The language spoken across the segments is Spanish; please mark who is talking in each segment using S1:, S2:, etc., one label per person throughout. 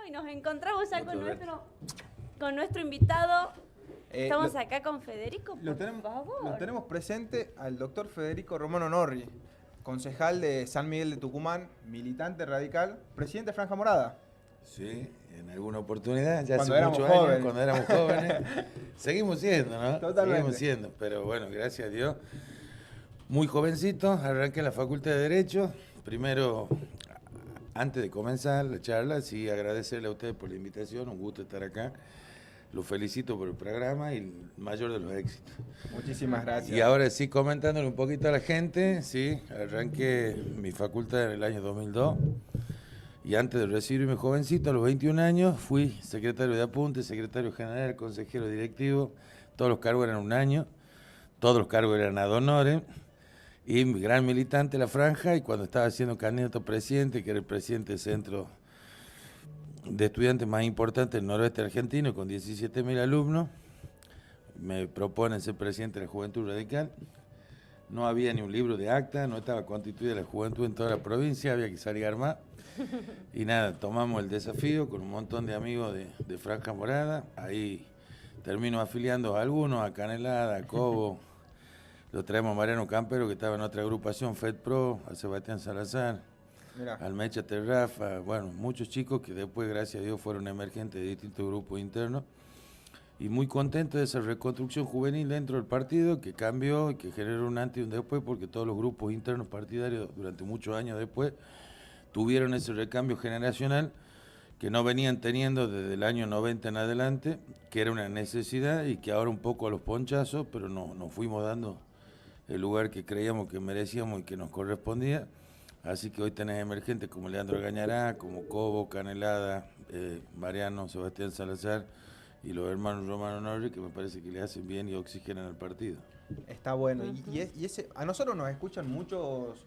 S1: y nos encontramos ya
S2: Muchas
S1: con nuestro invitado. Estamos
S3: Lo-
S1: acá con Federico, por
S3: Lo
S1: favor.
S3: tenemos presente al doctor Federico Romano Norri, concejal de San Miguel de Tucumán, militante radical, presidente de Franja Morada.
S2: Sí, en alguna oportunidad, ya
S3: Cuando
S2: hace
S3: éramos
S2: muchos años,
S3: jóvenes.
S2: cuando éramos jóvenes. Seguimos siendo, ¿no?
S3: Totalmente.
S2: Seguimos siendo, pero bueno, gracias a Dios. Muy jovencito, arranqué en la Facultad de Derecho. Primero, antes de comenzar la charla, sí, agradecerle a ustedes por la invitación, un gusto estar acá. Los felicito por el programa y el mayor de los éxitos.
S3: Muchísimas gracias.
S2: Y ahora sí, comentándole un poquito a la gente, sí, arranqué mi facultad en el año 2002 y antes de recibirme jovencito, a los 21 años, fui secretario de apunte, secretario general, consejero directivo, todos los cargos eran un año, todos los cargos eran ad honorem y mi gran militante de la franja, y cuando estaba siendo candidato a presidente, que era el presidente del centro de estudiantes más importante del noroeste argentino, con 17.000 alumnos, me proponen ser presidente de la Juventud Radical. No había ni un libro de acta, no estaba constituida la juventud en toda la provincia, había que salir a armar. Y nada, tomamos el desafío con un montón de amigos de Franja Morada. Ahí termino afiliando a algunos, a Canelada, a Cobo. Lo traemos a Mariano Campero, que estaba en otra agrupación, FedPro, a Sebastián Salazar,
S3: Mirá.
S2: al Mecha Terrafa, bueno, muchos chicos que después, gracias a Dios, fueron emergentes de distintos grupos internos. Y muy contento de esa reconstrucción juvenil dentro del partido, que cambió y que generó un antes y un después, porque todos los grupos internos partidarios durante muchos años después tuvieron ese recambio generacional que no venían teniendo desde el año 90 en adelante, que era una necesidad y que ahora un poco a los ponchazos, pero nos fuimos dando el lugar que creíamos que merecíamos y que nos correspondía. Así que hoy tenés emergentes como Leandro Gañará, como Cobo, Canelada, Mariano, Sebastián Salazar y los hermanos Romano Norri, que me parece que le hacen bien y oxigenan al partido.
S3: Está bueno. A nosotros nos escuchan muchos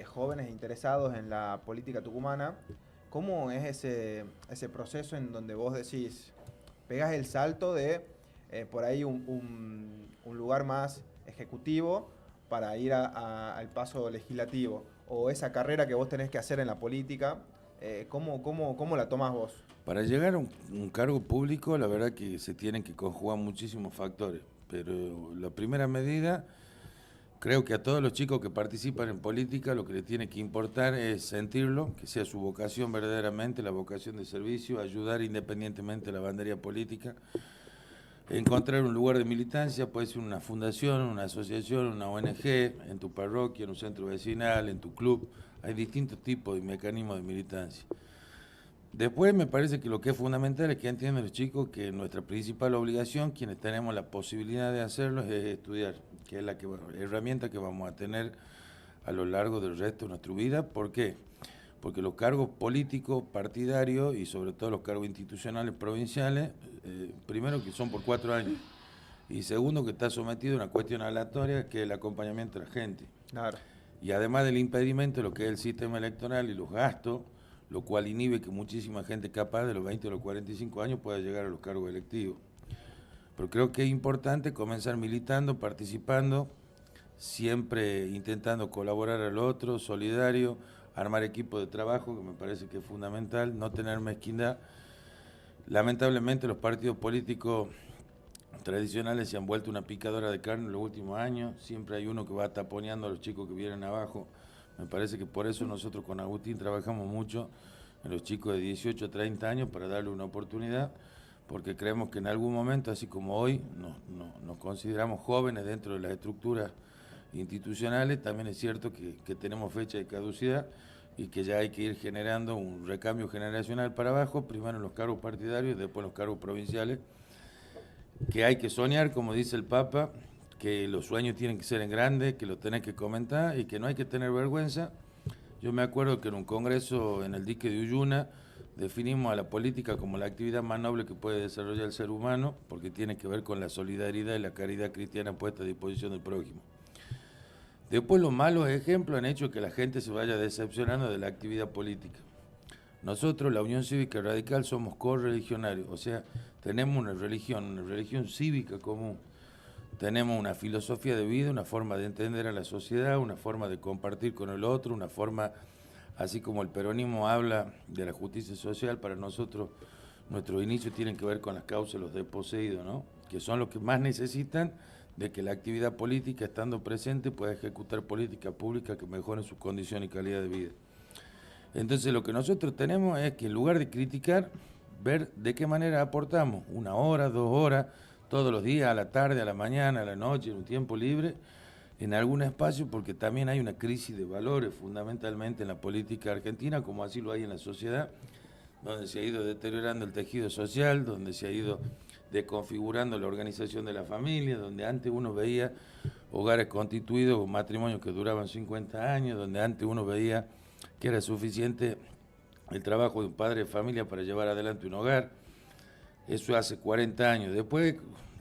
S3: jóvenes interesados en la política tucumana. ¿Cómo es ese proceso en donde vos decís, pegás el salto de por ahí un lugar más ejecutivo para ir al paso legislativo? O esa carrera que vos tenés que hacer en la política, ¿cómo la tomás vos?
S2: Para llegar a un cargo público, la verdad que se tienen que conjugar muchísimos factores, pero la primera medida, creo que a todos los chicos que participan en política lo que les tiene que importar es sentirlo, que sea su vocación verdaderamente, la vocación de servicio, ayudar independientemente de la bandería política, encontrar un lugar de militancia, puede ser una fundación, una asociación, una ONG, en tu parroquia, en un centro vecinal, en tu club, hay distintos tipos de mecanismos de militancia. Después me parece que lo que es fundamental es que entiendan los chicos que nuestra principal obligación, quienes tenemos la posibilidad de hacerlo, es estudiar, que es la herramienta que vamos a tener a lo largo del resto de nuestra vida. ¿Por qué? Porque los cargos políticos, partidarios y sobre todo los cargos institucionales provinciales, primero que son por 4 años y segundo que está sometido a una cuestión aleatoria que es el acompañamiento de la gente.
S3: Claro.
S2: Y además del impedimento de lo que es el sistema electoral y los gastos, lo cual inhibe que muchísima gente capaz de los 20 o los 45 años pueda llegar a los cargos electivos. Pero creo que es importante comenzar militando, participando, siempre intentando colaborar al otro, solidario, armar equipos de trabajo, que me parece que es fundamental, no tener mezquindad. Lamentablemente los partidos políticos tradicionales se han vuelto una picadora de carne en los últimos años, siempre hay uno que va taponeando a los chicos que vienen abajo. Me parece que por eso nosotros con Agustín trabajamos mucho en los chicos de 18 a 30 años para darle una oportunidad, porque creemos que en algún momento, así como hoy, nos consideramos jóvenes dentro de las estructuras institucionales, también es cierto que tenemos fecha de caducidad y que ya hay que ir generando un recambio generacional para abajo, primero en los cargos partidarios y después en los cargos provinciales, que hay que soñar, como dice el Papa, que los sueños tienen que ser en grande, que los tenés que comentar y que no hay que tener vergüenza. Yo me acuerdo que en un congreso en el dique de Uyuna definimos a la política como la actividad más noble que puede desarrollar el ser humano, porque tiene que ver con la solidaridad y la caridad cristiana puesta a disposición del prójimo. Después los malos ejemplos han hecho que la gente se vaya decepcionando de la actividad política. Nosotros, la Unión Cívica Radical, somos correligionarios, o sea, tenemos una religión cívica común. Tenemos una filosofía de vida, una forma de entender a la sociedad, una forma de compartir con el otro, una forma así como el peronismo habla de la justicia social, para nosotros nuestros inicios tienen que ver con las causas de los desposeídos, ¿no? Que son los que más necesitan de que la actividad política, estando presente, pueda ejecutar políticas públicas que mejoren su condición y calidad de vida. Entonces lo que nosotros tenemos es que en lugar de criticar, ver de qué manera aportamos 1 hora, 2 horas, todos los días, a la tarde, a la mañana, a la noche, en un tiempo libre, en algún espacio, porque también hay una crisis de valores fundamentalmente en la política argentina, como así lo hay en la sociedad, donde se ha ido deteriorando el tejido social, donde se ha ido desconfigurando la organización de la familia, donde antes uno veía hogares constituidos con matrimonios que duraban 50 años, donde antes uno veía que era suficiente el trabajo de un padre de familia para llevar adelante un hogar. Eso hace 40 años. Después,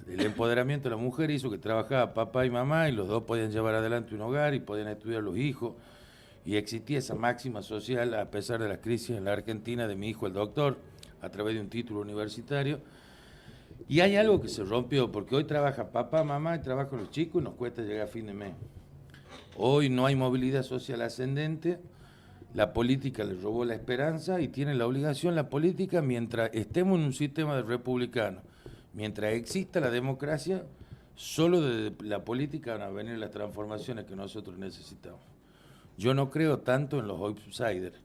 S2: el empoderamiento de la mujer hizo que trabajaba papá y mamá y los dos podían llevar adelante un hogar y podían estudiar los hijos. Y existía esa máxima social, a pesar de las crisis en la Argentina, de mi hijo el doctor, a través de un título universitario. Y hay algo que se rompió, porque hoy trabaja papá, mamá, y trabajan los chicos y nos cuesta llegar a fin de mes. Hoy no hay movilidad social ascendente, la política les robó la esperanza y tiene la obligación la política, mientras estemos en un sistema de republicano, mientras exista la democracia, solo de la política van a venir las transformaciones que nosotros necesitamos. Yo no creo tanto en los outsiders,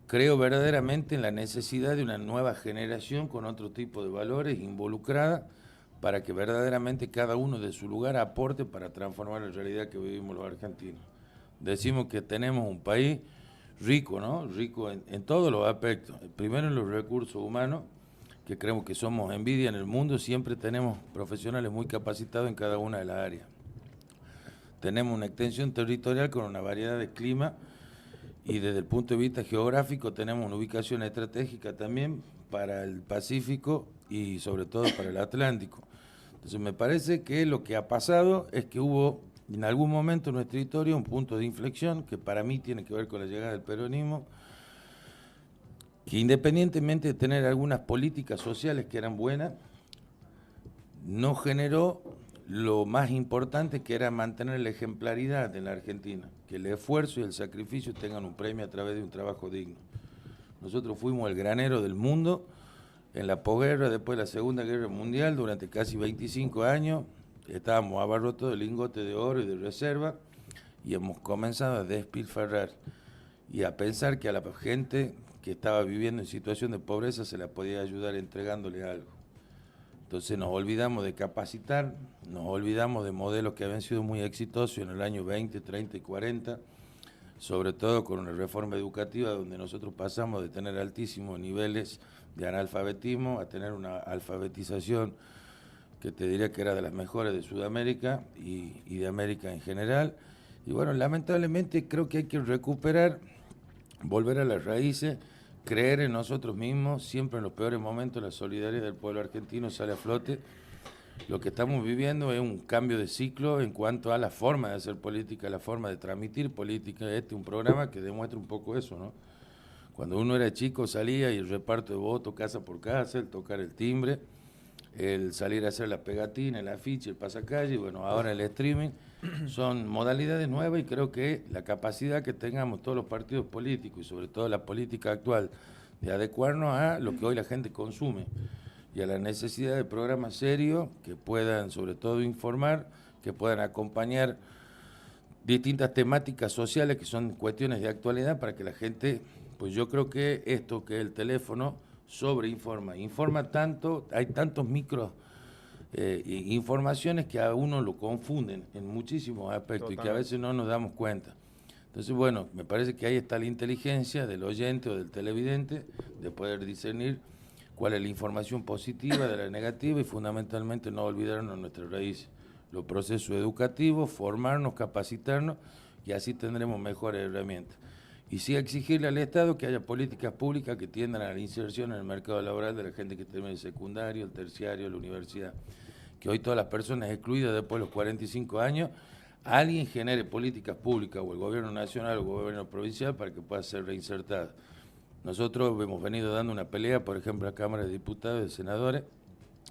S2: creo verdaderamente en la necesidad de una nueva generación con otro tipo de valores involucrada para que verdaderamente cada uno de su lugar aporte para transformar la realidad que vivimos los argentinos. Decimos que tenemos un país rico, ¿no? Rico en todos los aspectos. Primero en los recursos humanos, que creemos que somos envidia en el mundo, siempre tenemos profesionales muy capacitados en cada una de las áreas. Tenemos una extensión territorial con una variedad de clima y desde el punto de vista geográfico tenemos una ubicación estratégica también para el Pacífico y sobre todo para el Atlántico. Entonces me parece que lo que ha pasado es que hubo en algún momento en nuestra historia un punto de inflexión que para mí tiene que ver con la llegada del peronismo, que independientemente de tener algunas políticas sociales que eran buenas, no generó lo más importante, que era mantener la ejemplaridad en la Argentina, que el esfuerzo y el sacrificio tengan un premio a través de un trabajo digno. Nosotros fuimos el granero del mundo en la posguerra, después de la Segunda Guerra Mundial, durante casi 25 años, estábamos abarrotados de lingotes de oro y de reserva, y hemos comenzado a despilfarrar y a pensar que a la gente que estaba viviendo en situación de pobreza se la podía ayudar entregándole algo. Entonces nos olvidamos de capacitar, nos olvidamos de modelos que habían sido muy exitosos en el año 20, 30 y 40, sobre todo con una reforma educativa donde nosotros pasamos de tener altísimos niveles de analfabetismo a tener una alfabetización que te diría que era de las mejores de Sudamérica y de América en general. Y bueno, lamentablemente creo que hay que recuperar, volver a las raíces, creer en nosotros mismos. Siempre en los peores momentos la solidaridad del pueblo argentino sale a flote. Lo que estamos viviendo es un cambio de ciclo en cuanto a la forma de hacer política, la forma de transmitir política. Este es un programa que demuestra un poco eso, ¿no? Cuando uno era chico salía y el reparto de votos casa por casa, el tocar el timbre, el salir a hacer la pegatina, el afiche, el pasacalle, bueno, ahora el streaming, son modalidades nuevas y creo que la capacidad que tengamos todos los partidos políticos y sobre todo la política actual de adecuarnos a lo que hoy la gente consume y a la necesidad de programas serios que puedan sobre todo informar, que puedan acompañar distintas temáticas sociales que son cuestiones de actualidad para que la gente, pues yo creo que esto que es el teléfono informa tanto, hay tantos micros informaciones que a uno lo confunden en muchísimos aspectos. Totalmente. Y que a veces no nos damos cuenta. Entonces, bueno, me parece que ahí está la inteligencia del oyente o del televidente de poder discernir cuál es la información positiva de la negativa y fundamentalmente no olvidarnos de nuestras raíces, los procesos educativos, formarnos, capacitarnos y así tendremos mejores herramientas. Y sí exigirle al Estado que haya políticas públicas que tiendan a la inserción en el mercado laboral de la gente que termina el secundario, el terciario, la universidad. Que hoy todas las personas excluidas después de los 45 años, alguien genere políticas públicas, o el gobierno nacional o el gobierno provincial, para que pueda ser reinsertado. Nosotros hemos venido dando una pelea, por ejemplo, a la Cámara de Diputados y de Senadores,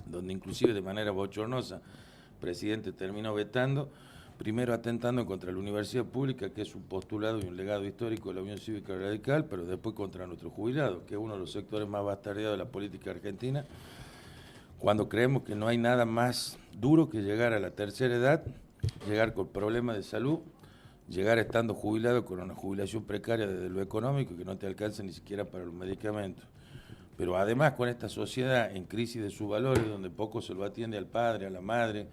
S2: donde inclusive de manera bochornosa el presidente terminó vetando, primero atentando contra la universidad pública, que es un postulado y un legado histórico de la Unión Cívica Radical, pero después contra nuestros jubilados, que es uno de los sectores más bastardeados de la política argentina, cuando creemos que no hay nada más duro que llegar a la tercera edad, llegar con problemas de salud, llegar estando jubilado con una jubilación precaria desde lo económico y que no te alcanza ni siquiera para los medicamentos. Pero además con esta sociedad en crisis de sus valores, donde poco se lo atiende al padre, a la madre,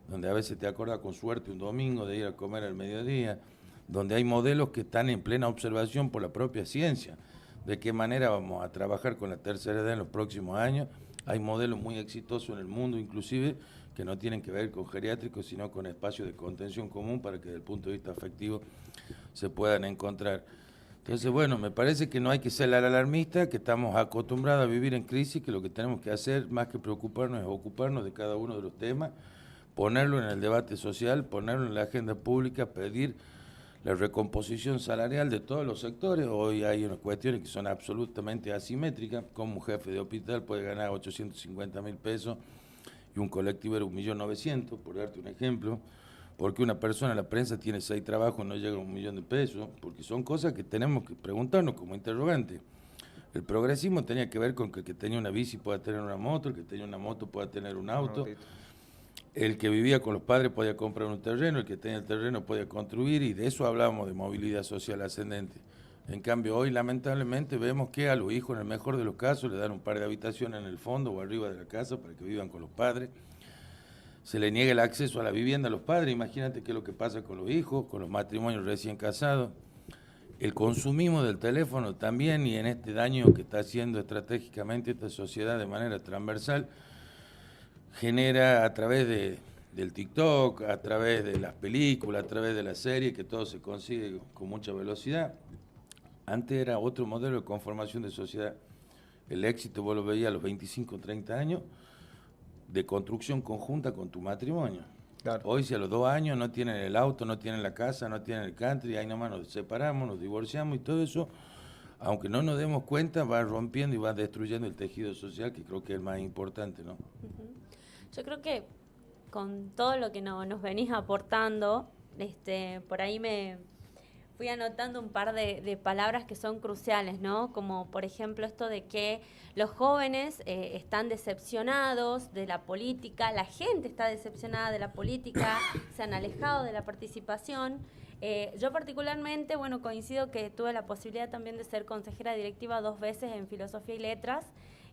S2: donde a veces te acuerdas con suerte un domingo de ir a comer al mediodía, donde hay modelos que están en plena observación por la propia ciencia, de qué manera vamos a trabajar con la tercera edad en los próximos años. Hay modelos muy exitosos en el mundo, inclusive, que no tienen que ver con geriátricos, sino con espacios de contención común para que desde el punto de vista afectivo se puedan encontrar. Entonces, bueno, me parece que no hay que ser alarmista, que estamos acostumbrados a vivir en crisis, que lo que tenemos que hacer, más que preocuparnos, es ocuparnos de cada uno de los temas, ponerlo en el debate social, ponerlo en la agenda pública, pedir la recomposición salarial de todos los sectores. Hoy hay unas cuestiones que son absolutamente asimétricas, como un jefe de hospital puede ganar 850.000 pesos y un colectivo era 1.900.000, por darte un ejemplo, porque una persona en la prensa tiene 6 trabajos, no llega a 1.000.000 de pesos, porque son cosas que tenemos que preguntarnos como interrogante. El progresismo tenía que ver con que el que tenía una bici pueda tener una moto, el que tenía una moto pueda tener un auto, el que vivía con los padres podía comprar un terreno, el que tenía el terreno podía construir, y de eso hablábamos de movilidad social ascendente. En cambio, hoy lamentablemente vemos que a los hijos, en el mejor de los casos, le dan un par de habitaciones en el fondo o arriba de la casa para que vivan con los padres. Se le niega el acceso a la vivienda a los padres. Imagínate qué es lo que pasa con los hijos, con los matrimonios recién casados. El consumismo del teléfono también, y en este daño que está haciendo estratégicamente esta sociedad de manera transversal, genera a través del TikTok, a través de las películas, a través de las series, que todo se consigue con mucha velocidad. Antes era otro modelo de conformación de sociedad. El éxito vos lo veías a los 25, 30 años, de construcción conjunta con tu matrimonio. Claro. Hoy, si a los 2 años no tienen el auto, no tienen la casa, no tienen el country, ahí nomás nos separamos, nos divorciamos, y todo eso, aunque no nos demos cuenta, va rompiendo y va destruyendo el tejido social, que creo que es el más importante, ¿no?
S1: Yo creo que con todo lo que nos venís aportando, por ahí me fui anotando un par de palabras que son cruciales, ¿no? Como por ejemplo esto de que los jóvenes están decepcionados de la política, la gente está decepcionada de la política, se han alejado de la participación. Yo particularmente, bueno, coincido que tuve la posibilidad también de ser consejera directiva 2 veces en Filosofía y Letras,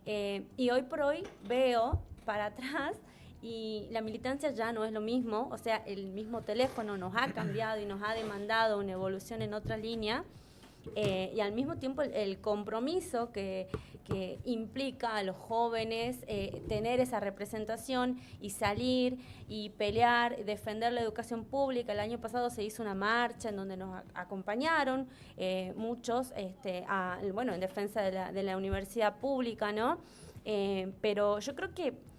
S1: y hoy por hoy veo para atrás y la militancia ya no es lo mismo. O sea, el mismo teléfono nos ha cambiado y nos ha demandado una evolución en otra línea, y al mismo tiempo el compromiso que implica a los jóvenes tener esa representación y salir y pelear, defender la educación pública. El año pasado se hizo una marcha en donde nos acompañaron muchos, en defensa de la universidad pública, ¿no? Pero yo creo que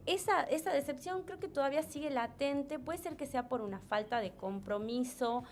S1: esa decepción creo que todavía sigue latente. Puede ser que sea por una falta de compromiso.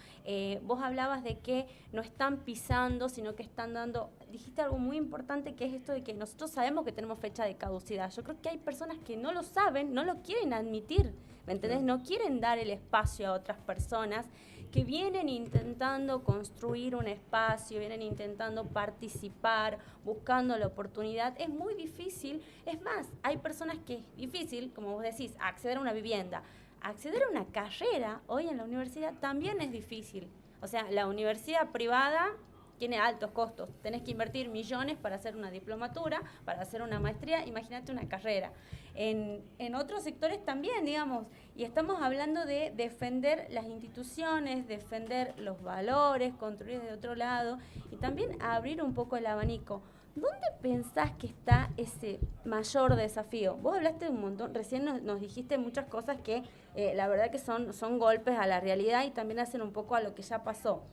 S1: Vos hablabas de que no están pisando, sino que están dando. Dijiste algo muy importante, que es esto de que nosotros sabemos que tenemos fecha de caducidad. Yo creo que hay personas que no lo saben, no lo quieren admitir, ¿me entendés? No quieren dar el espacio a otras personas que vienen intentando construir un espacio, vienen intentando participar, buscando la oportunidad. Es muy difícil. Es más, hay personas que es difícil, como vos decís, acceder a una vivienda. Acceder a una carrera hoy en la universidad también es difícil. O sea, la universidad privada tiene altos costos. Tenés que invertir millones para hacer una diplomatura, para hacer una maestría. Imagínate una carrera. En otros sectores también, digamos, y estamos hablando de defender las instituciones, defender los valores, construir de otro lado, y también abrir un poco el abanico. ¿Dónde pensás que está ese mayor desafío? Vos hablaste de un montón, recién nos dijiste muchas cosas que la verdad que son golpes a la realidad y también hacen un poco a lo que ya pasó.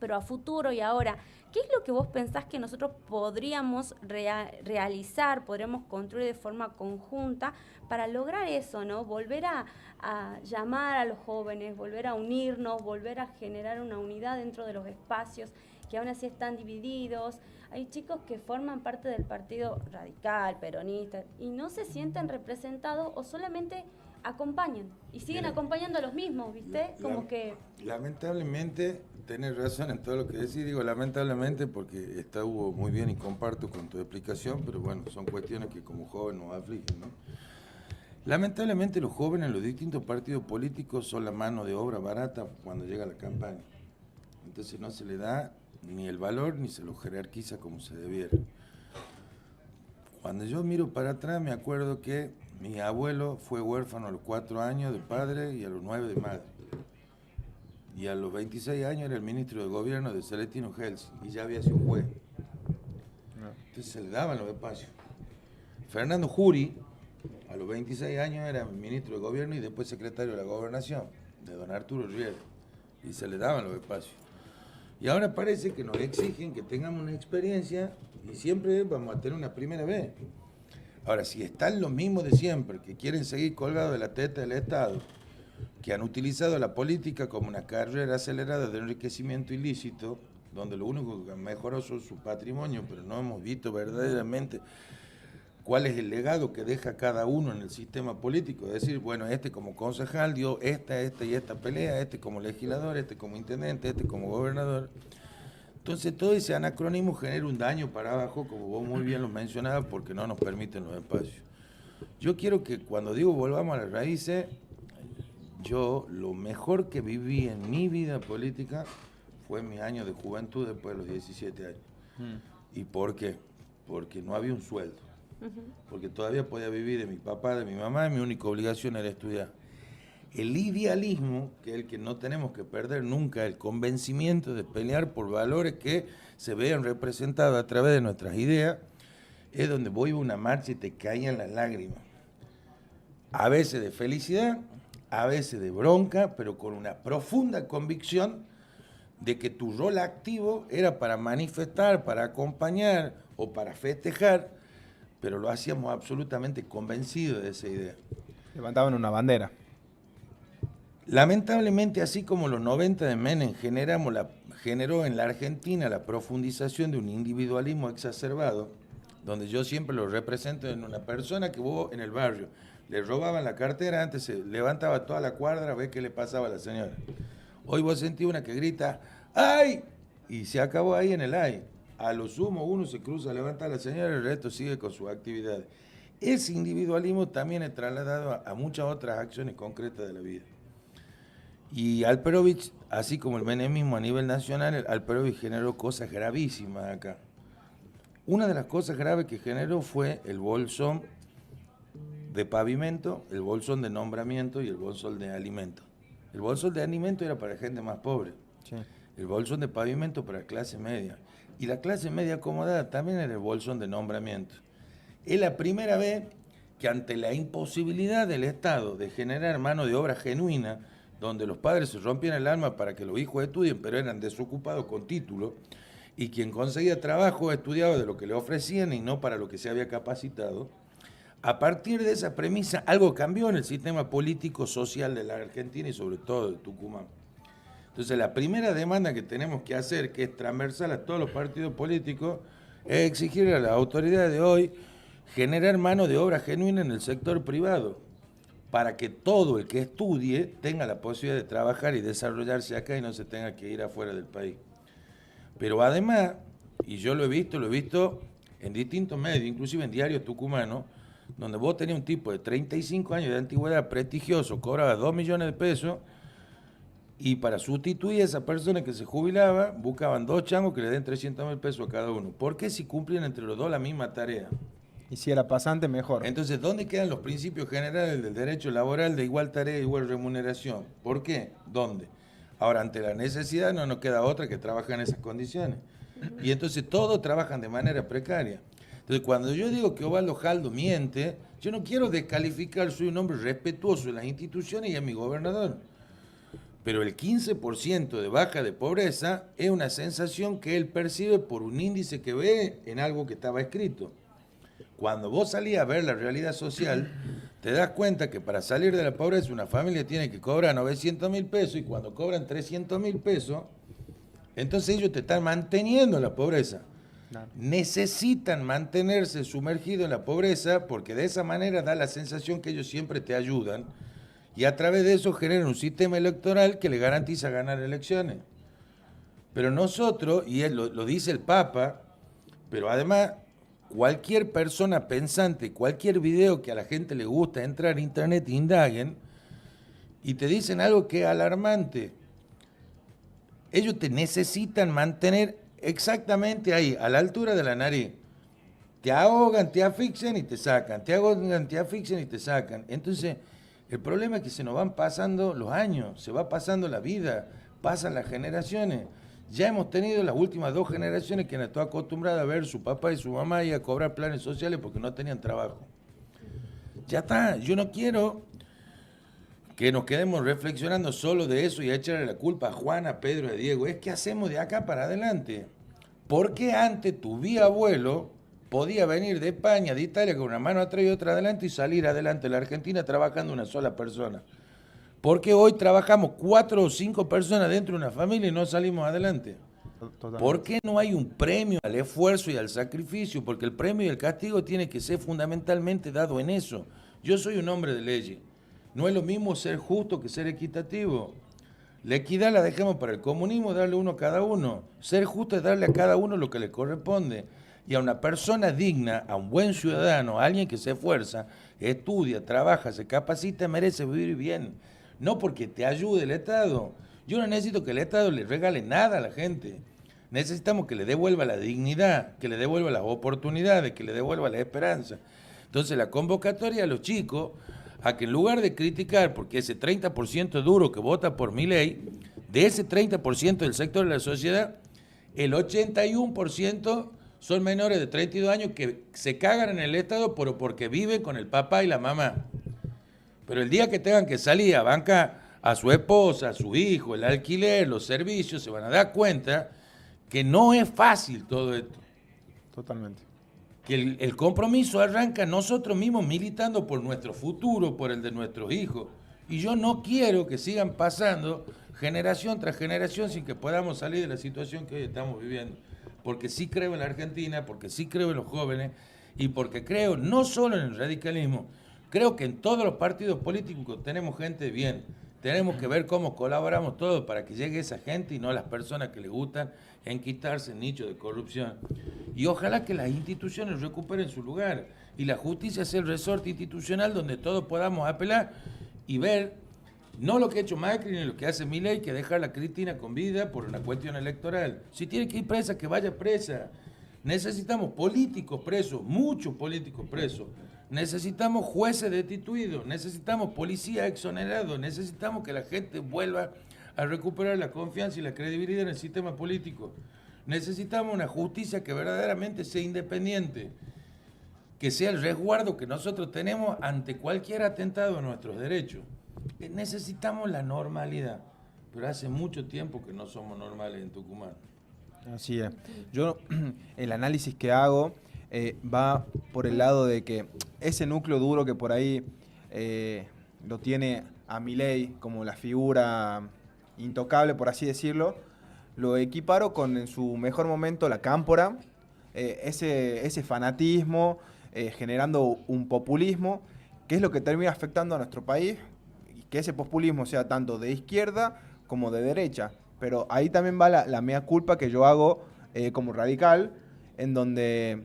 S1: Pero a futuro y ahora, ¿qué es lo que vos pensás que nosotros podríamos realizar, podríamos construir de forma conjunta para lograr eso, ¿no? Volver a llamar a los jóvenes, volver a unirnos, volver a generar una unidad dentro de los espacios que aún así están divididos. Hay chicos que forman parte del partido radical, peronista, y no se sienten representados, o solamente acompañan y siguen
S2: Mira,
S1: acompañando a los mismos, ¿viste? Como que...
S2: Lamentablemente, tenés razón en todo lo que decís, digo lamentablemente porque estuvo muy bien y comparto con tu explicación, pero bueno, son cuestiones que como joven nos afligen, ¿no? Lamentablemente los jóvenes en los distintos partidos políticos son la mano de obra barata cuando llega la campaña. Entonces no se le da ni el valor ni se lo jerarquiza como se debiera. Cuando yo miro para atrás me acuerdo que mi abuelo fue huérfano a los 4 años de padre y a los 9 de madre. Y a los 26 años era el ministro de gobierno de Celestino Helsi y ya había sido juez. Entonces se le daban los espacios. Fernando Jury, a los 26 años era ministro de gobierno y después secretario de la gobernación, de don Arturo Riera. Y se le daban los espacios. Y ahora parece que nos exigen que tengamos una experiencia y siempre vamos a tener una primera vez. Ahora, si están los mismos de siempre, que quieren seguir colgados de la teta del Estado, que han utilizado la política como una carrera acelerada de enriquecimiento ilícito, donde lo único que mejoró son su patrimonio, pero no hemos visto verdaderamente cuál es el legado que deja cada uno en el sistema político. Es decir, bueno, este como concejal dio esta y esta pelea, este como legislador, este como intendente, este como gobernador. Entonces todo ese anacronismo genera un daño para abajo, como vos muy bien lo mencionabas, porque no nos permiten los espacios. Yo quiero que cuando digo volvamos a las raíces, yo lo mejor que viví en mi vida política fue mis años de juventud después de los 17 años. ¿Y por qué? Porque no había un sueldo. Porque todavía podía vivir de mi papá, de mi mamá, y mi única obligación era estudiar. El idealismo, que es el que no tenemos que perder nunca, el convencimiento de pelear por valores que se vean representados a través de nuestras ideas, es donde voy a una marcha y te caían las lágrimas. A veces de felicidad, a veces de bronca, pero con una profunda convicción de que tu rol activo era para manifestar, para acompañar o para festejar, pero lo hacíamos absolutamente convencidos de esa idea.
S3: Levantaban una bandera.
S2: Lamentablemente, así como los 90 de Menem generó en la Argentina la profundización de un individualismo exacerbado, donde yo siempre lo represento en una persona que vos en el barrio le robaban la cartera, antes se levantaba toda la cuadra a ver qué le pasaba a la señora. Hoy vos sentís una que grita ¡ay! Y se acabó ahí en el ay. A lo sumo uno se cruza, levanta a la señora y el resto sigue con sus actividades. Ese individualismo también es trasladado a muchas otras acciones concretas de la vida. Y Alperovich, así como el menemismo a nivel nacional, Alperovich generó cosas gravísimas acá. Una de las cosas graves que generó fue el bolsón de pavimento, el bolsón de nombramiento y el bolsón de alimento. El bolsón de alimento era para gente más pobre. Sí. El bolsón de pavimento para clase media. Y la clase media acomodada también era el bolsón de nombramiento. Es la primera vez que ante la imposibilidad del Estado de generar mano de obra genuina, donde los padres se rompían el alma para que los hijos estudien, pero eran desocupados con título, y quien conseguía trabajo estudiaba de lo que le ofrecían y no para lo que se había capacitado, a partir de esa premisa algo cambió en el sistema político social de la Argentina y sobre todo de Tucumán. Entonces la primera demanda que tenemos que hacer, que es transversal a todos los partidos políticos, es exigir a las autoridades de hoy generar mano de obra genuina en el sector privado, para que todo el que estudie tenga la posibilidad de trabajar y desarrollarse acá y no se tenga que ir afuera del país. Pero además, y yo lo he visto en distintos medios, inclusive en diarios tucumanos, donde vos tenías un tipo de 35 años de antigüedad prestigioso, cobraba 2 millones de pesos, y para sustituir a esa persona que se jubilaba, buscaban 2 changos que le den 300.000 pesos a cada uno. ¿Por qué si cumplían entre los dos la misma tarea?
S3: Y si era pasante, mejor.
S2: Entonces, ¿dónde quedan los principios generales del derecho laboral de igual tarea e igual remuneración? ¿Por qué? ¿Dónde? Ahora, ante la necesidad no nos queda otra que trabajar en esas condiciones. Y entonces todos trabajan de manera precaria. Entonces, cuando yo digo que Osvaldo Jaldo miente, yo no quiero descalificar, soy un hombre respetuoso de las instituciones y a mi gobernador. Pero el 15% de baja de pobreza es una sensación que él percibe por un índice que ve en algo que estaba escrito. Cuando vos salís a ver la realidad social, te das cuenta que para salir de la pobreza una familia tiene que cobrar 900.000 pesos y cuando cobran 300.000 pesos, entonces ellos te están manteniendo en la pobreza. Claro. Necesitan mantenerse sumergidos en la pobreza porque de esa manera da la sensación que ellos siempre te ayudan, y a través de eso generan un sistema electoral que le garantiza ganar elecciones. Pero nosotros, y lo dice el Papa, pero además cualquier persona pensante, cualquier video que a la gente le gusta entrar a internet, indaguen, y te dicen algo que es alarmante. Ellos te necesitan mantener exactamente ahí, a la altura de la nariz. Te ahogan, te asfixian y te sacan, te ahogan, te asfixian y te sacan. Entonces, el problema es que se nos van pasando los años, se va pasando la vida, pasan las generaciones. Ya hemos tenido las últimas 2 generaciones que han estado acostumbradas a ver su papá y su mamá y a cobrar planes sociales porque no tenían trabajo. Ya está, yo no quiero que nos quedemos reflexionando solo de eso y echarle la culpa a Juana, a Pedro, a Diego. Es que hacemos de acá para adelante. ¿Por qué antes tu bisabuelo podía venir de España, de Italia, con una mano atrás y otra adelante y salir adelante en la Argentina trabajando una sola persona? ¿Por qué hoy trabajamos 4 o 5 personas dentro de una familia y no salimos adelante? Totalmente. ¿Por qué no hay un premio al esfuerzo y al sacrificio? Porque el premio y el castigo tiene que ser fundamentalmente dado en eso. Yo soy un hombre de leyes. No es lo mismo ser justo que ser equitativo. La equidad la dejamos para el comunismo, darle uno a cada uno. Ser justo es darle a cada uno lo que le corresponde. Y a una persona digna, a un buen ciudadano, a alguien que se esfuerza, estudia, trabaja, se capacita, merece vivir bien. No porque te ayude el Estado. Yo no necesito que el Estado le regale nada a la gente. Necesitamos que le devuelva la dignidad, que le devuelva las oportunidades, que le devuelva la esperanza. Entonces la convocatoria a los chicos, a que en lugar de criticar, porque ese 30% duro que vota por Milei, de ese 30% del sector de la sociedad, el 81% son menores de 32 años que se cagan en el Estado porque viven con el papá y la mamá. Pero el día que tengan que salir a bancar a su esposa, a su hijo, el alquiler, los servicios, se van a dar cuenta que no es fácil todo esto.
S3: Totalmente.
S2: Que el compromiso arranca nosotros mismos militando por nuestro futuro, por el de nuestros hijos. Y yo no quiero que sigan pasando generación tras generación sin que podamos salir de la situación que hoy estamos viviendo. Porque sí creo en la Argentina, porque sí creo en los jóvenes y porque creo no solo en el radicalismo, creo que en todos los partidos políticos tenemos gente bien. Tenemos que ver cómo colaboramos todos para que llegue esa gente y no las personas que les gustan enquistarse en nichos de corrupción. Y ojalá que las instituciones recuperen su lugar y la justicia sea el resorte institucional donde todos podamos apelar y ver no lo que ha hecho Macri ni lo que hace Milei, que dejar a la Cristina con vida por una cuestión electoral. Si tiene que ir presa, que vaya presa. Necesitamos políticos presos, muchos políticos presos. Necesitamos jueces destituidos, necesitamos policías exonerados, necesitamos que la gente vuelva a recuperar la confianza y la credibilidad en el sistema político. Necesitamos una justicia que verdaderamente sea independiente, que sea el resguardo que nosotros tenemos ante cualquier atentado a nuestros derechos. Necesitamos la normalidad, pero hace mucho tiempo que no somos normales en Tucumán.
S3: Así es. Yo, el análisis que hago va por el lado de que ese núcleo duro que por ahí lo tiene a Milei como la figura intocable, por así decirlo, lo equiparo con en su mejor momento la cámpora, ese fanatismo, generando un populismo, que es lo que termina afectando a nuestro país, y que ese populismo sea tanto de izquierda como de derecha. Pero ahí también va la mea culpa que yo hago como radical, en donde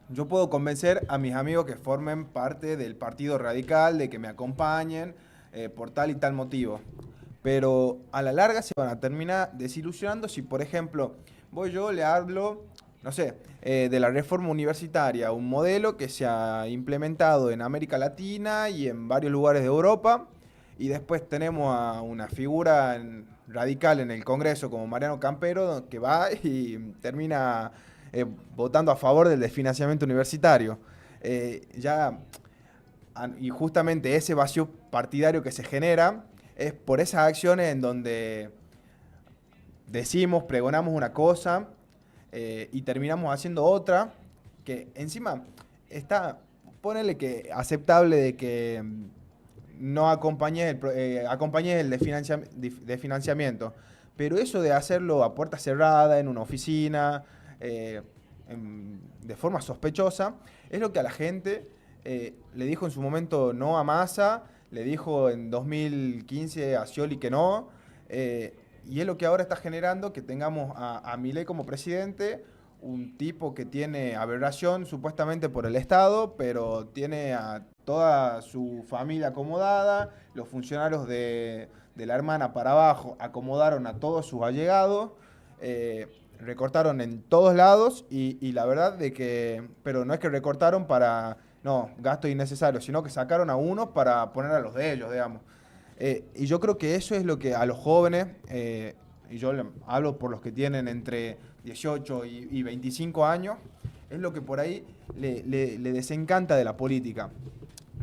S3: yo puedo convencer a mis amigos que formen parte del partido radical, de que me acompañen por tal y tal motivo. Pero a la larga se van a terminar desilusionando si, por ejemplo, yo le hablo, no sé, de la reforma universitaria, un modelo que se ha implementado en América Latina y en varios lugares de Europa, y después tenemos a una figura radical en el Congreso como Mariano Campero que va y termina votando a favor del desfinanciamiento universitario. Y justamente ese vacío partidario que se genera es por esas acciones en donde decimos, pregonamos una cosa y terminamos haciendo otra, que encima está, ponele que aceptable de que no acompañes el de financiamiento, pero eso de hacerlo a puerta cerrada, en una oficina, de forma sospechosa, es lo que a la gente le dijo en su momento no a Massa, le dijo en 2015 a Scioli que no, y es lo que ahora está generando que tengamos a Milei como presidente, un tipo que tiene aberración supuestamente por el Estado, pero tiene a toda su familia acomodada, los funcionarios de la hermana para abajo acomodaron a todos sus allegados, recortaron en todos lados y la verdad de que, pero no es que recortaron para, no, gastos innecesarios, sino que sacaron a unos para poner a los de ellos, digamos. Y yo creo que eso es lo que a los jóvenes, y yo hablo por los que tienen entre 18 y 25 años, es lo que por ahí le desencanta de la política.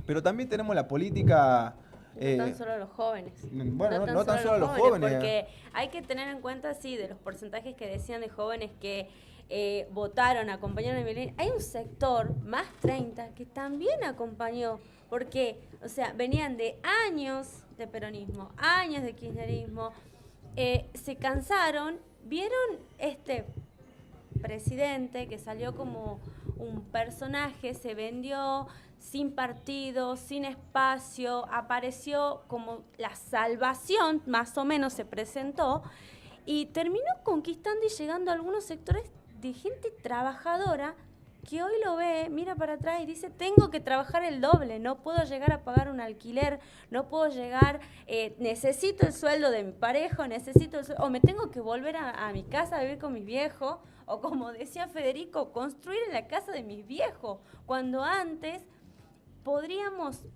S3: Pero también tenemos la política...
S1: No tan solo a los jóvenes.
S3: Bueno, no tan solo a los jóvenes.
S1: Porque hay que tener en cuenta, sí, de los porcentajes que decían de jóvenes que votaron, acompañaron a Milei. Hay un sector, más 30, que también acompañó. Porque, o sea, venían de años de peronismo, años de kirchnerismo, se cansaron, vieron este presidente que salió como un personaje, se vendió sin partido, sin espacio, apareció como la salvación, más o menos se presentó, y terminó conquistando y llegando a algunos sectores de gente trabajadora que hoy lo ve, mira para atrás y dice, tengo que trabajar el doble, no puedo llegar a pagar un alquiler, no puedo llegar, necesito el sueldo de mi pareja, necesito el sueldo, o me tengo que volver a mi casa a vivir con mis viejos, o como decía Federico, construir en la casa de mis viejos, cuando antes podríamos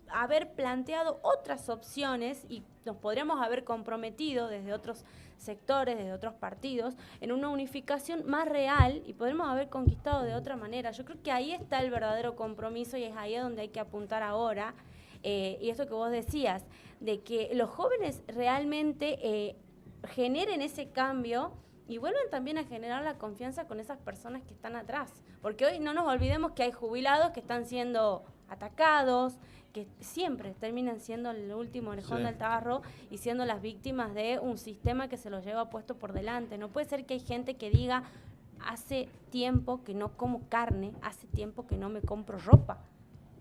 S1: haber planteado otras opciones y nos podríamos haber comprometido desde otros sectores, desde otros partidos, en una unificación más real y podríamos haber conquistado de otra manera. Yo creo que ahí está el verdadero compromiso y es ahí a donde hay que apuntar ahora. Y esto que vos decías, de que los jóvenes realmente generen ese cambio y vuelvan también a generar la confianza con esas personas que están atrás. Porque hoy no nos olvidemos que hay jubilados que están siendo atacados, que siempre terminan siendo el último orejón del tarro y siendo las víctimas de un sistema que se los lleva puesto por delante. No puede ser que hay gente que diga, hace tiempo que no como carne, hace tiempo que no me compro ropa,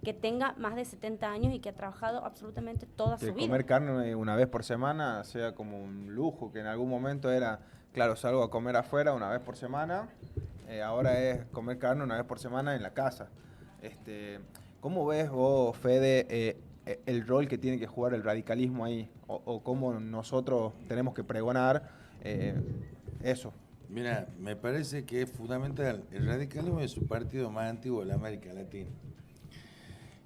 S1: que tenga más de 70 años y que ha trabajado absolutamente toda su vida.
S3: Comer carne una vez por semana sea como un lujo, que en algún momento era, claro, salgo a comer afuera una vez por semana, ahora es comer carne una vez por semana en la casa. ¿Cómo ves vos, Fede, el rol que tiene que jugar el radicalismo ahí? O cómo nosotros tenemos que pregonar eso.
S2: Mira, me parece que es fundamental. El radicalismo es su partido más antiguo de la América Latina.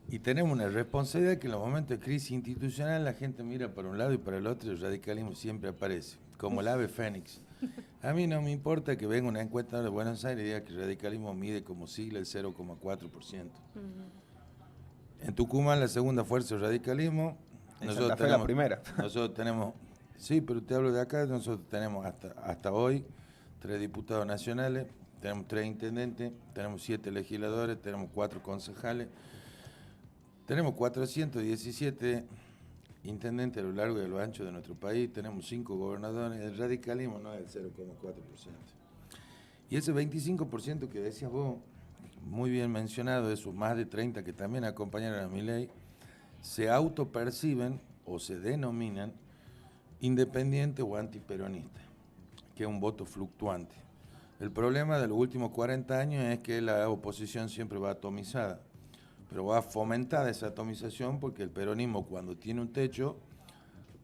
S2: Y tenemos una responsabilidad que en los momentos de crisis institucional la gente mira para un lado y para el otro y el radicalismo siempre aparece, como el ave fénix. A mí no me importa que venga una encuesta de Buenos Aires y diga que el radicalismo mide como sigla el 0,4%. En Tucumán la segunda fuerza del radicalismo.
S3: En Santa Fe la primera.
S2: Nosotros tenemos, sí, pero te hablo de acá, nosotros tenemos hasta hoy 3 diputados nacionales, tenemos 3 intendentes, tenemos 7 legisladores, tenemos 4 concejales, tenemos 417 intendentes a lo largo y a lo ancho de nuestro país, tenemos 5 gobernadores, el radicalismo no es el 0,4%. Y ese 25% que decías vos, muy bien mencionado, esos más de 30 que también acompañaron a Milei, se autoperciben o se denominan independientes o antiperonistas, que es un voto fluctuante. El problema de los últimos 40 años es que la oposición siempre va atomizada, pero va fomentada esa atomización porque el peronismo, cuando tiene un techo,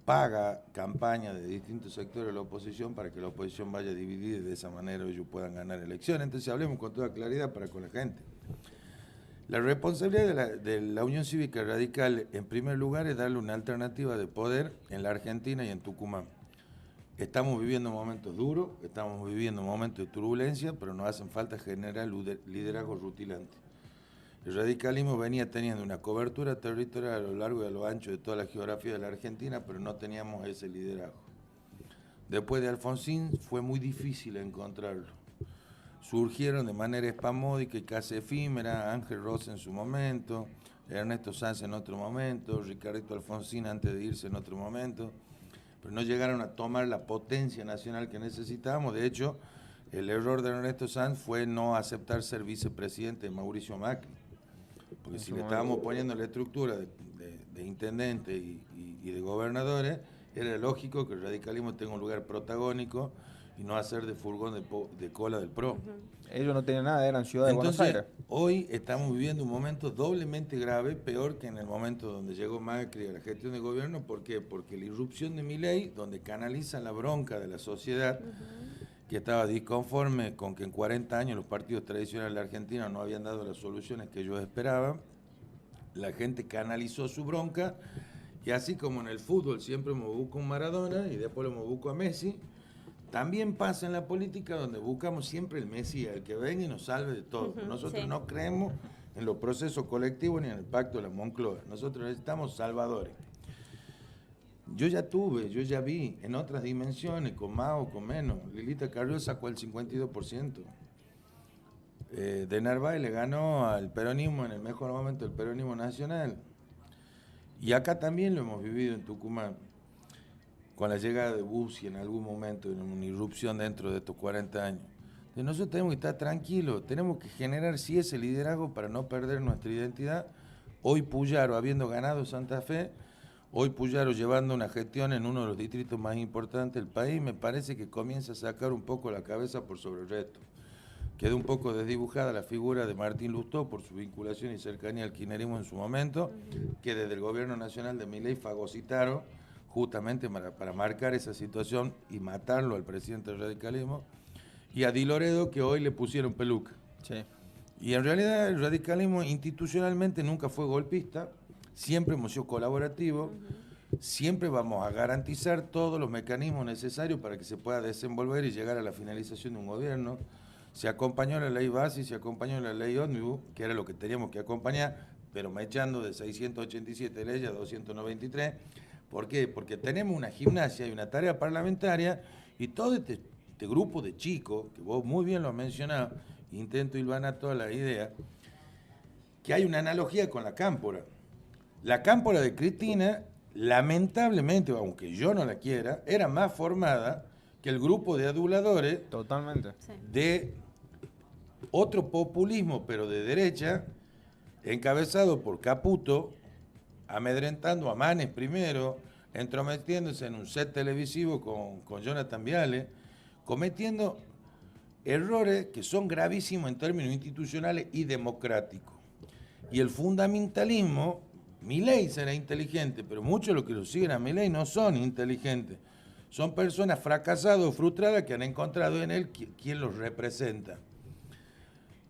S2: paga campañas de distintos sectores de la oposición para que la oposición vaya dividida y de esa manera ellos puedan ganar elecciones. Entonces hablemos con toda claridad para con la gente. La responsabilidad de la Unión Cívica Radical, en primer lugar, es darle una alternativa de poder en la Argentina y en Tucumán. Estamos viviendo momentos duros, estamos viviendo momentos de turbulencia, pero nos hacen falta generar liderazgo rutilante. El radicalismo venía teniendo una cobertura territorial a lo largo y a lo ancho de toda la geografía de la Argentina, pero no teníamos ese liderazgo. Después de Alfonsín fue muy difícil encontrarlo. Surgieron de manera espasmódica y casi efímera Ángel Rosa en su momento, Ernesto Sanz en otro momento, Ricardo Alfonsín antes de irse en otro momento, pero no llegaron a tomar la potencia nacional que necesitábamos. De hecho, el error de Ernesto Sanz fue no aceptar ser vicepresidente de Mauricio Macri, porque si le estábamos poniendo la estructura de intendente y de gobernadores, era lógico que el radicalismo tenga un lugar protagónico y no hacer de furgón de cola del PRO.
S3: Ellos no tenían nada, eran ciudad de Buenos Aires.
S2: Hoy estamos viviendo un momento doblemente grave, peor que en el momento donde llegó Macri a la gestión de gobierno. ¿Por qué? Porque la irrupción de Milei, donde canaliza la bronca de la sociedad, que estaba disconforme con que en 40 años los partidos tradicionales de la Argentina no habían dado las soluciones que ellos esperaban, la gente canalizó su bronca, y así como en el fútbol siempre me busco un Maradona y después lo busco a Messi, también pasa en la política, donde buscamos siempre el Mesías, el que venga y nos salve de todo. Nosotros no creemos en los procesos colectivos ni en el pacto de la Moncloa. Nosotros necesitamos salvadores. Yo ya vi en otras dimensiones, con más o con menos. Lilita Carrió sacó el 52%. De Narváez le ganó al peronismo en el mejor momento del peronismo nacional. Y acá también lo hemos vivido en Tucumán, con la llegada de Bussi en algún momento, en una irrupción dentro de estos 40 años. Entonces nosotros tenemos que estar tranquilos, tenemos que generar sí ese liderazgo para no perder nuestra identidad. Hoy Puyaro, habiendo ganado Santa Fe, hoy Puyaro llevando una gestión en uno de los distritos más importantes del país, me parece que comienza a sacar un poco la cabeza por sobre el resto. Quedó un poco desdibujada la figura de Martín Lustó por su vinculación y cercanía al kirchnerismo en su momento, que desde el gobierno nacional de Milei fagocitaron justamente para marcar esa situación y matarlo al presidente del radicalismo, y a Di Loredo, que hoy le pusieron peluca.
S3: Sí.
S2: Y en realidad el radicalismo institucionalmente nunca fue golpista, siempre hemos sido colaborativos, siempre vamos a garantizar todos los mecanismos necesarios para que se pueda desenvolver y llegar a la finalización de un gobierno. Se acompañó la ley base y se acompañó la ley ómnibus, que era lo que teníamos que acompañar, pero echando de 687 leyes a 293. ¿Por qué? Porque tenemos una gimnasia y una tarea parlamentaria, y todo este grupo de chicos, que vos muy bien lo has mencionado, intento hilvanar toda la idea, que hay una analogía con la cámpora. La cámpora de Cristina, lamentablemente, aunque yo no la quiera, era más formada que el grupo de aduladores.
S3: Totalmente.
S2: De otro populismo, pero de derecha, encabezado por Caputo, amedrentando a Manes primero, entrometiéndose en un set televisivo con Jonathan Viale, cometiendo errores que son gravísimos en términos institucionales y democráticos. Y el fundamentalismo, Milei será inteligente, pero muchos de los que lo siguen a Milei no son inteligentes. Son personas fracasadas o frustradas que han encontrado en él quien los representa.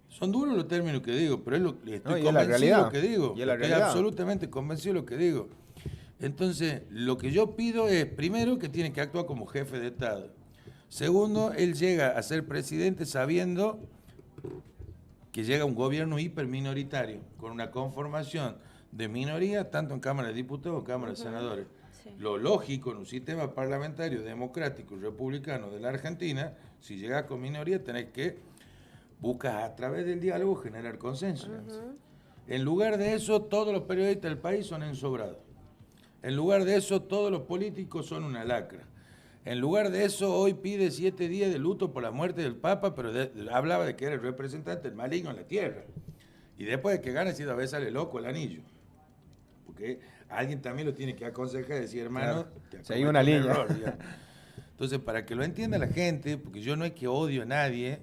S2: Son duros los términos que digo, pero estoy convencido de lo que digo. Estoy absolutamente convencido de lo que digo. Entonces, lo que yo pido es, primero, que tiene que actuar como jefe de Estado. Segundo, él llega a ser presidente sabiendo que llega un gobierno hiperminoritario, con una conformación de minoría, tanto en Cámara de Diputados como en Cámara de Senadores. Sí. Lo lógico en un sistema parlamentario democrático y republicano de la Argentina, si llegas con minoría, tenés que buscar a través del diálogo generar consenso. En lugar de eso, todos los periodistas del país son ensobrados. En lugar de eso, todos los políticos son una lacra. En lugar de eso, hoy pide 7 días de luto por la muerte del Papa, pero hablaba de que era el representante del maligno en la tierra. Y después de que gane, si a veces sale loco el anillo. Porque alguien también lo tiene que aconsejar y decir, hermano,
S3: claro, seguí una línea.
S2: Error, entonces, para que lo entienda la gente, porque yo no es que odio a nadie,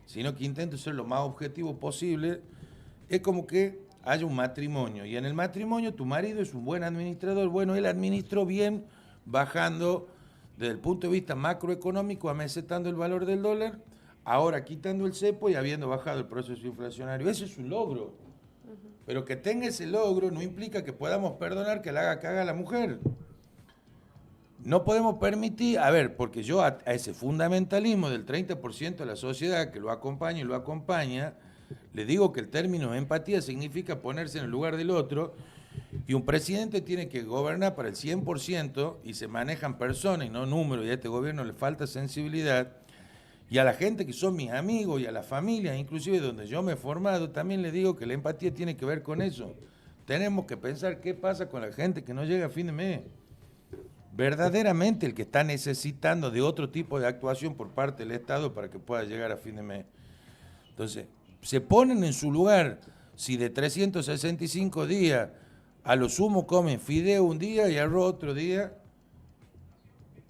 S2: sino que intento ser lo más objetivo posible, es como que haya un matrimonio. Y en el matrimonio tu marido es un buen administrador. Bueno, él administró bien, bajando desde el punto de vista macroeconómico, amesetando el valor del dólar, ahora quitando el cepo y habiendo bajado el proceso inflacionario. Ese es un logro. Pero que tenga ese logro no implica que podamos perdonar que le haga caga a la mujer. No podemos permitir, porque yo a ese fundamentalismo del 30% de la sociedad que lo acompaña y lo acompaña, le digo que el término empatía significa ponerse en el lugar del otro, y un presidente tiene que gobernar para el 100% y se manejan personas y no números, y a este gobierno le falta sensibilidad. Y a la gente que son mis amigos y a la familia, inclusive donde yo me he formado, también le digo que la empatía tiene que ver con eso. Tenemos que pensar qué pasa con la gente que no llega a fin de mes. Verdaderamente el que está necesitando de otro tipo de actuación por parte del Estado para que pueda llegar a fin de mes. Entonces, se ponen en su lugar, Si de 365 días a lo sumo comen fideo un día y arroz otro día,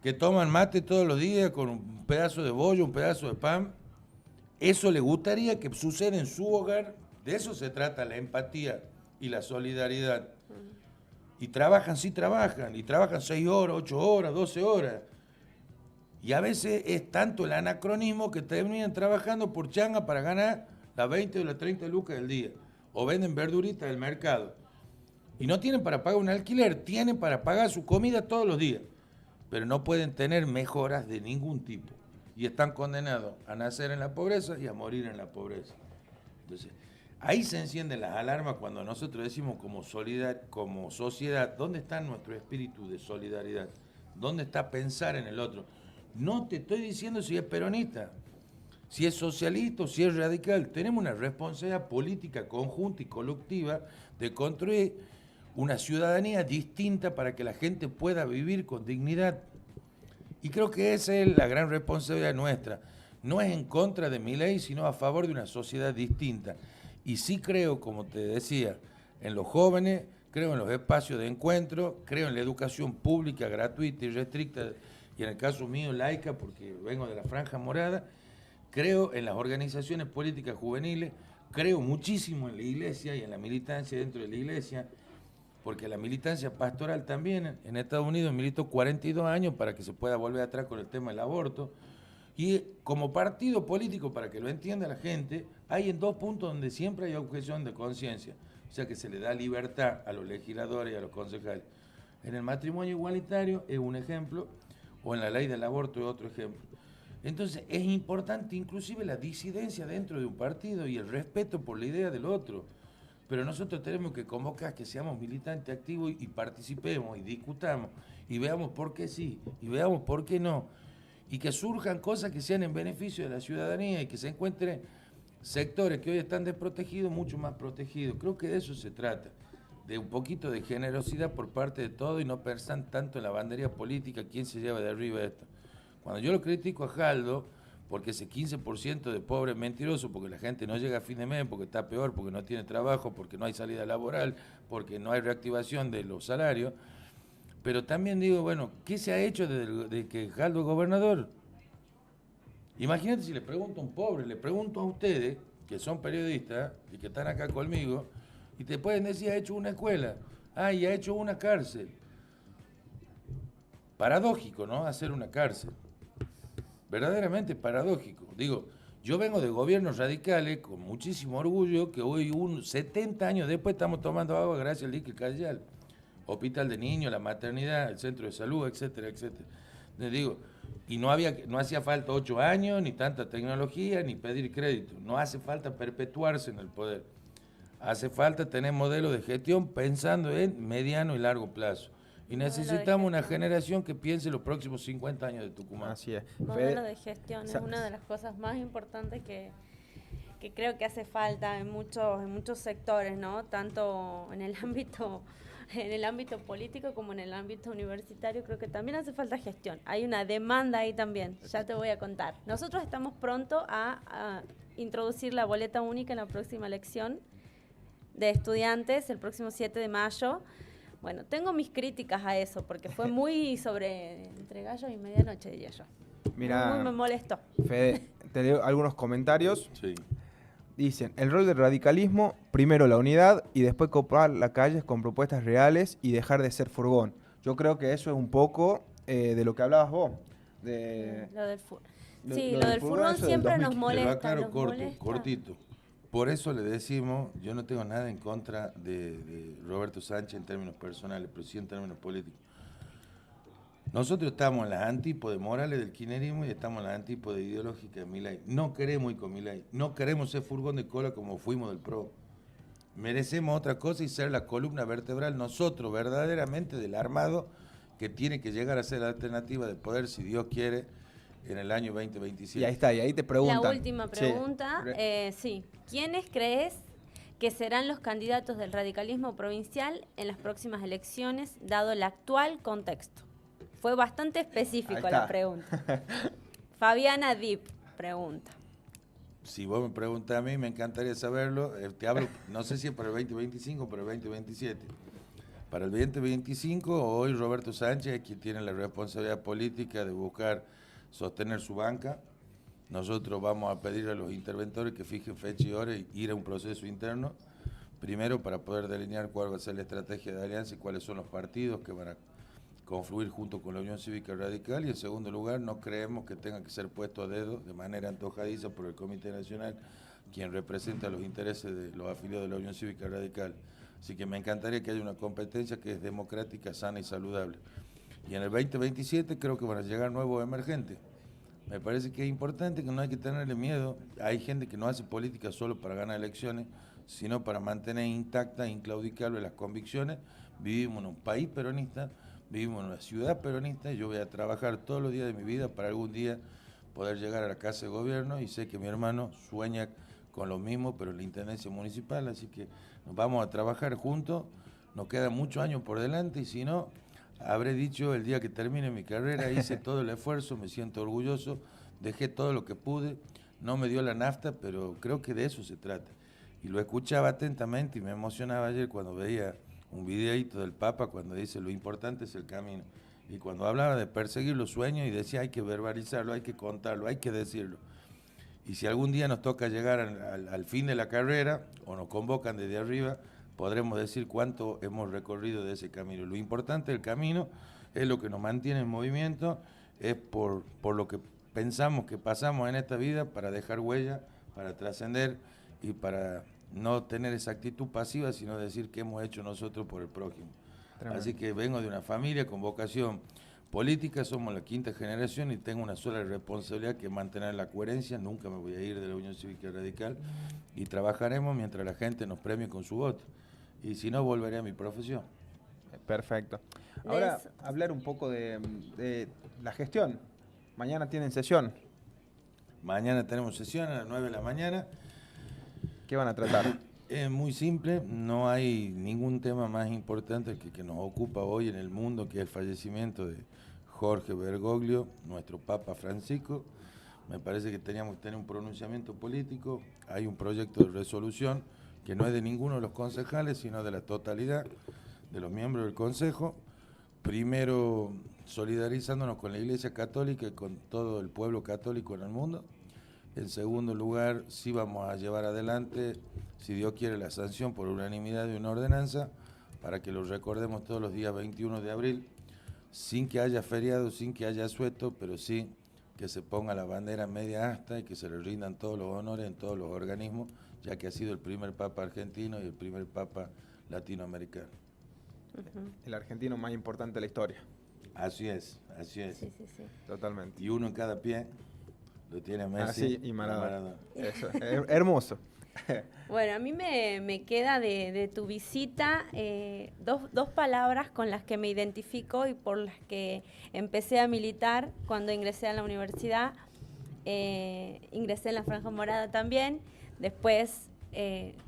S2: que toman mate todos los días con un pedazo de bollo, un pedazo de pan, eso le gustaría que suceda en su hogar. De eso se trata la empatía y la solidaridad. Y trabajan, sí trabajan, y trabajan 6 horas, 8 horas, 12 horas. Y a veces es tanto el anacronismo que terminan trabajando por changa para ganar las 20 o las 30 lucas del día. O venden verduritas del mercado. Y no tienen para pagar un alquiler, tienen para pagar su comida todos los días. Pero no pueden tener mejoras de ningún tipo. Y están condenados a nacer en la pobreza y a morir en la pobreza. Entonces, ahí se encienden las alarmas cuando nosotros decimos como sociedad, ¿dónde está nuestro espíritu de solidaridad? ¿Dónde está pensar en el otro? No te estoy diciendo si es peronista, si es socialista o si es radical. Tenemos una responsabilidad política conjunta y colectiva de construir una ciudadanía distinta para que la gente pueda vivir con dignidad. Y creo que esa es la gran responsabilidad nuestra. No es en contra de Milei, sino a favor de una sociedad distinta. Y sí creo, como te decía, en los jóvenes, creo en los espacios de encuentro, creo en la educación pública, gratuita y restricta, y en el caso mío laica, porque vengo de la Franja Morada, creo en las organizaciones políticas juveniles, creo muchísimo en la iglesia y en la militancia dentro de la iglesia, porque la militancia pastoral también, en Estados Unidos militó 42 años para que se pueda volver atrás con el tema del aborto, y como partido político, para que lo entienda la gente, hay en 2 puntos donde siempre hay objeción de conciencia, o sea que se le da libertad a los legisladores y a los concejales. En el matrimonio igualitario es un ejemplo, o en la ley del aborto es otro ejemplo. Entonces es importante inclusive la disidencia dentro de un partido y el respeto por la idea del otro. Pero nosotros tenemos que convocar que seamos militantes activos y participemos y discutamos y veamos por qué sí y veamos por qué no. Y que surjan cosas que sean en beneficio de la ciudadanía y que se encuentren sectores que hoy están desprotegidos mucho más protegidos. Creo que de eso se trata, de un poquito de generosidad por parte de todos y no pensar tanto en la bandería política, quién se lleva de arriba esto. Cuando yo lo critico a Jaldo, porque ese 15% de pobre es mentiroso, porque la gente no llega a fin de mes, porque está peor, porque no tiene trabajo, porque no hay salida laboral, porque no hay reactivación de los salarios. Pero también digo, bueno, ¿qué se ha hecho de que Jaldo es gobernador? Imagínate si le pregunto a un pobre, le pregunto a ustedes, que son periodistas y que están acá conmigo, y te pueden decir, ha hecho una escuela, y ha hecho una cárcel. Paradójico, ¿no? Hacer una cárcel. Verdaderamente paradójico. Digo, yo vengo de gobiernos radicales con muchísimo orgullo que hoy, 70 años después, estamos tomando agua gracias al dique Callal. Hospital de niños, la maternidad, el centro de salud, etcétera, etcétera. Les digo, y no hacía falta 8 años, ni tanta tecnología, ni pedir crédito. No hace falta perpetuarse en el poder. Hace falta tener modelos de gestión pensando en mediano y largo plazo. Y necesitamos una generación que piense los próximos 50 años de Tucumán.
S3: Así es.
S1: Modelo de gestión es una de las cosas más importantes que creo que hace falta en muchos sectores, ¿no? Tanto en el ámbito político como en el ámbito universitario. Creo que también hace falta gestión. Hay una demanda ahí también, ya te voy a contar. Nosotros estamos pronto a introducir la boleta única en la próxima elección de estudiantes, el próximo 7 de mayo. Bueno, tengo mis críticas a eso, porque fue muy entre gallos y medianoche, diría yo.
S3: Mira,
S1: muy me molestó.
S3: Fede, te leo algunos comentarios.
S2: Sí.
S3: Dicen, el rol del radicalismo, primero la unidad y después copar las calles con propuestas reales y dejar de ser furgón. Yo creo que eso es un poco de lo que hablabas vos.
S1: Lo del furgón. Sí, lo del furgón siempre nos molesta.
S2: Te lo aclaro cortito. Por eso le decimos, yo no tengo nada en contra de Roberto Sánchez en términos personales, pero sí en términos políticos. Nosotros estamos en las antípodas morales del kirchnerismo y estamos en las antípodas ideológicas de Milei. No queremos ir con Milei, no queremos ser furgón de cola como fuimos del PRO. Merecemos otra cosa y ser la columna vertebral nosotros, verdaderamente, del armado que tiene que llegar a ser la alternativa de poder, si Dios quiere, en el año 2027.
S3: Y ahí está, y ahí te preguntan.
S1: La última pregunta, sí. ¿Quiénes crees que serán los candidatos del radicalismo provincial en las próximas elecciones, dado el actual contexto? Fue bastante específico la pregunta. Fabiana Dip pregunta.
S2: Si vos me preguntás a mí, me encantaría saberlo. Te hablo, no sé si es para el 2025 o para el 2027. Para el 2025, hoy Roberto Sánchez es quien tiene la responsabilidad política de buscar sostener su banca. Nosotros vamos a pedir a los interventores que fijen fecha y hora y ir a un proceso interno. Primero, para poder delinear cuál va a ser la estrategia de alianza y cuáles son los partidos que van a confluir junto con la Unión Cívica Radical. Y en segundo lugar, no creemos que tenga que ser puesto a dedo de manera antojadiza por el Comité Nacional, quien representa los intereses de los afiliados de la Unión Cívica Radical. Así que me encantaría que haya una competencia que es democrática, sana y saludable. Y en el 2027 creo que van a llegar nuevos emergentes. Me parece que es importante, que no hay que tenerle miedo. Hay gente que no hace política solo para ganar elecciones, sino para mantener intactas e inclaudicables las convicciones. Vivimos en un país peronista, vivimos en una ciudad peronista, y yo voy a trabajar todos los días de mi vida para algún día poder llegar a la Casa de Gobierno, y sé que mi hermano sueña con lo mismo, pero en la Intendencia Municipal, así que nos vamos a trabajar juntos. Nos quedan muchos años por delante, y si no, habré dicho el día que termine mi carrera, hice todo el esfuerzo, me siento orgulloso, dejé todo lo que pude, no me dio la nafta, pero creo que de eso se trata. Y lo escuchaba atentamente y me emocionaba ayer cuando veía un videíto del Papa cuando dice lo importante es el camino. Y cuando hablaba de perseguir los sueños y decía hay que verbalizarlo, hay que contarlo, hay que decirlo. Y si algún día nos toca llegar al fin de la carrera o nos convocan desde arriba, podremos decir cuánto hemos recorrido de ese camino. Lo importante del camino es lo que nos mantiene en movimiento, es por lo que pensamos que pasamos en esta vida para dejar huella, para trascender y para no tener esa actitud pasiva, sino decir qué hemos hecho nosotros por el prójimo. Tremendo. Así que vengo de una familia con vocación política, somos la quinta generación y tengo una sola responsabilidad, que es mantener la coherencia. Nunca me voy a ir de la Unión Cívica Radical y trabajaremos mientras la gente nos premie con su voto. Y si no, volveré a mi profesión.
S3: Perfecto. Ahora, hablar un poco de la gestión. Mañana tienen sesión.
S2: Mañana tenemos sesión a las 9 de la mañana.
S3: ¿Qué van a tratar?
S2: Es muy simple, no hay ningún tema más importante que nos ocupa hoy en el mundo, que es el fallecimiento de Jorge Bergoglio, nuestro Papa Francisco. Me parece que teníamos que tener un pronunciamiento político. Hay un proyecto de resolución que no es de ninguno de los concejales, sino de la totalidad de los miembros del Consejo. Primero, solidarizándonos con la Iglesia Católica y con todo el pueblo católico en el mundo. En segundo lugar, sí vamos a llevar adelante, si Dios quiere, la sanción por unanimidad de una ordenanza para que lo recordemos todos los días 21 de abril, sin que haya feriado, sin que haya asueto, pero sí que se ponga la bandera media asta y que se le rindan todos los honores en todos los organismos, ya que ha sido el primer Papa argentino y el primer Papa latinoamericano.
S3: El argentino más importante de la historia.
S2: Así es, así es.
S1: Sí, sí, sí.
S3: Totalmente.
S2: Y uno en cada pie. Lo tiene Messi.
S3: Sí, y Maradona. Eso, hermoso.
S1: Bueno, a mí me queda de tu visita dos palabras con las que me identifico y por las que empecé a militar cuando ingresé a la universidad. Ingresé en la Franja Morada también. Después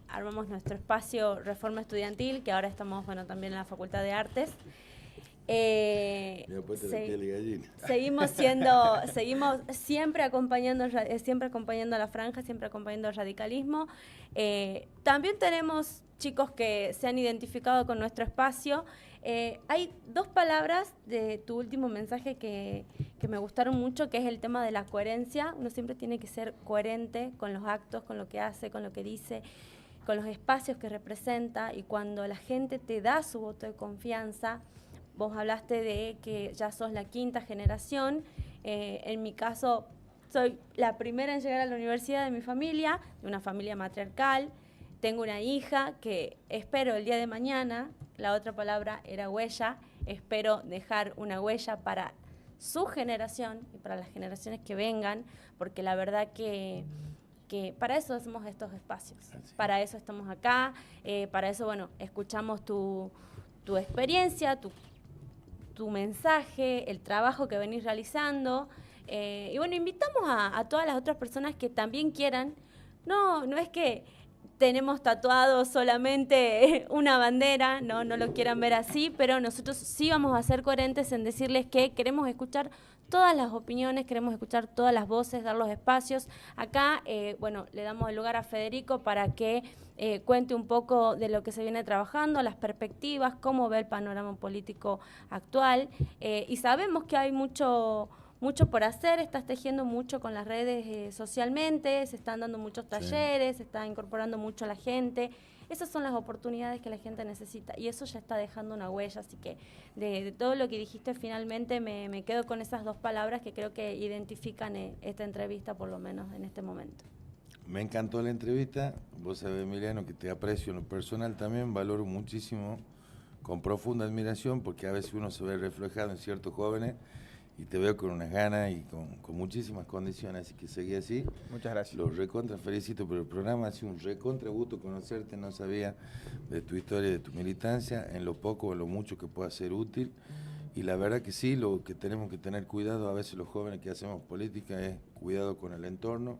S1: armamos nuestro espacio Reforma Estudiantil, que ahora estamos también en la Facultad de Artes. Seguimos siempre acompañando a la franja, siempre acompañando al radicalismo. También tenemos chicos que se han identificado con nuestro espacio. Hay dos palabras de tu último mensaje que me gustaron mucho, que es el tema de la coherencia. Uno siempre tiene que ser coherente con los actos, con lo que hace, con lo que dice, con los espacios que representa, y cuando la gente te da su voto de confianza. Vos hablaste de que ya sos la quinta generación. En mi caso, soy la primera en llegar a la universidad de mi familia, de una familia matriarcal. Tengo una hija que espero el día de mañana, la otra palabra era huella, espero dejar una huella para su generación y para las generaciones que vengan, porque la verdad que para eso hacemos estos espacios, para eso estamos acá, para eso, escuchamos tu experiencia, tu mensaje, el trabajo que venís realizando, y invitamos a todas las otras personas que también quieran. No es que tenemos tatuado solamente una bandera, no lo quieran ver así, pero nosotros sí vamos a ser coherentes en decirles que queremos escuchar todas las opiniones, queremos escuchar todas las voces, dar los espacios. Acá, bueno, le damos el lugar a Federico para que cuente un poco de lo que se viene trabajando, las perspectivas, cómo ve el panorama político actual. Y sabemos que hay mucho por hacer, estás tejiendo mucho con las redes socialmente, se están dando muchos talleres, se está incorporando mucho a la gente. Esas son las oportunidades que la gente necesita y eso ya está dejando una huella, así que de todo lo que dijiste finalmente me quedo con esas dos palabras que creo que identifican esta entrevista, por lo menos en este momento.
S2: Me encantó la entrevista, vos sabés, Emiliano, que te aprecio en lo personal también, valoro muchísimo, con profunda admiración, porque a veces uno se ve reflejado en ciertos jóvenes y te veo con unas ganas y con muchísimas condiciones, así que seguí así.
S3: Muchas gracias.
S2: Los recontra felicito por el programa, ha sido un recontra gusto conocerte, no sabía de tu historia y de tu militancia, en lo poco o en lo mucho que pueda ser útil, y la verdad que sí, lo que tenemos que tener cuidado a veces los jóvenes que hacemos política es cuidado con el entorno,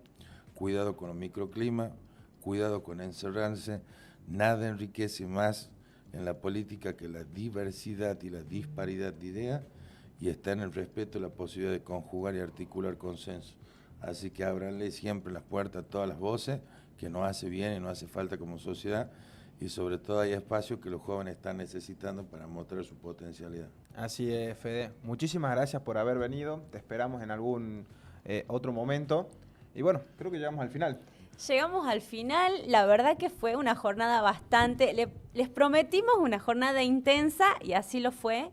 S2: cuidado con el microclima, cuidado con encerrarse, nada enriquece más en la política que la diversidad y la disparidad de ideas, y está en el respeto la posibilidad de conjugar y articular consenso. Así que ábranle siempre las puertas a todas las voces, que nos hace bien y nos hace falta como sociedad, y sobre todo hay espacios que los jóvenes están necesitando para mostrar su potencialidad.
S3: Así es, Fede. Muchísimas gracias por haber venido, te esperamos en algún otro momento, y bueno, creo que llegamos al final.
S1: Llegamos al final, la verdad que fue una jornada bastante, les prometimos una jornada intensa y así lo fue.